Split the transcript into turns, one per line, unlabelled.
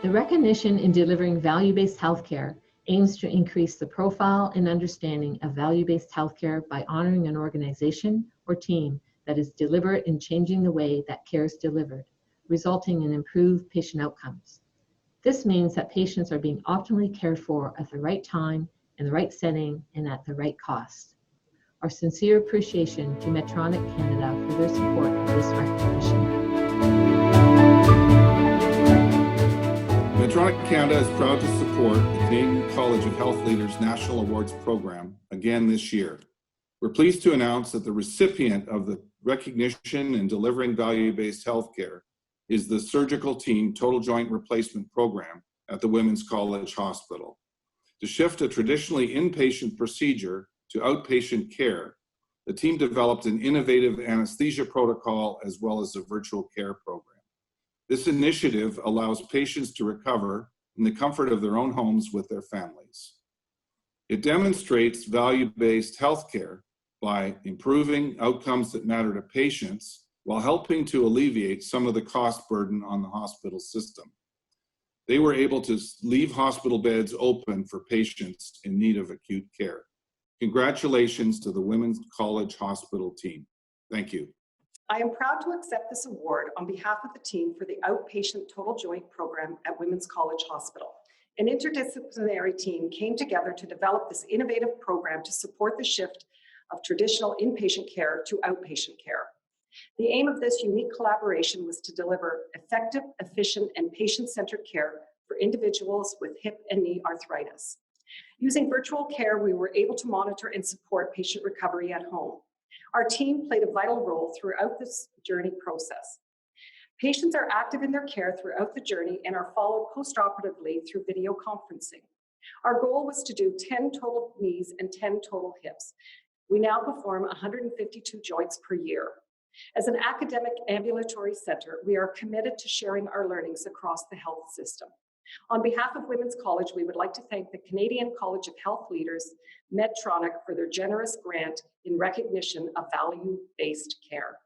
The recognition in delivering value-based healthcare aims to increase the profile and understanding of value-based healthcare by honoring an organization or team that is deliberate in changing the way that care is delivered, resulting in improved patient outcomes. This means that patients are being optimally cared for at the right time, in the right setting, and at the right cost. Our sincere appreciation to Medtronic Canada for their support of this recognition.
Medtronic Canada is proud to support the Canadian College of Health Leaders National Awards Program again this year. We're pleased to announce that the recipient of the recognition in delivering value-based healthcare is the Surgical Team Total Joint Replacement Program at the Women's College Hospital. To shift a traditionally inpatient procedure to outpatient care, the team developed an innovative anesthesia protocol as well as a virtual care program. This initiative allows patients to recover in the comfort of their own homes with their families. It demonstrates value-based healthcare by improving outcomes that matter to patients while helping to alleviate some of the cost burden on the hospital system. They were able to leave hospital beds open for patients in need of acute care. Congratulations to the Women's College Hospital team. Thank you.
I am proud to accept this award on behalf of the team for the Outpatient Total Joint Program at Women's College Hospital. An interdisciplinary team came together to develop this innovative program to support the shift of traditional inpatient care to outpatient care. The aim of this unique collaboration was to deliver effective, efficient, and patient-centered care for individuals with hip and knee arthritis. Using virtual care, we were able to monitor and support patient recovery at home. Our team played a vital role throughout this journey process. Patients are active in their care throughout the journey and are followed postoperatively through video conferencing. Our goal was to do 10 total knees and 10 total hips. We now perform 152 joints per year. As an academic ambulatory center, we are committed to sharing our learnings across the health system. On behalf of Women's College, we would like to thank the Canadian College of Health Leaders, Medtronic, for their generous grant in recognition of value-based care.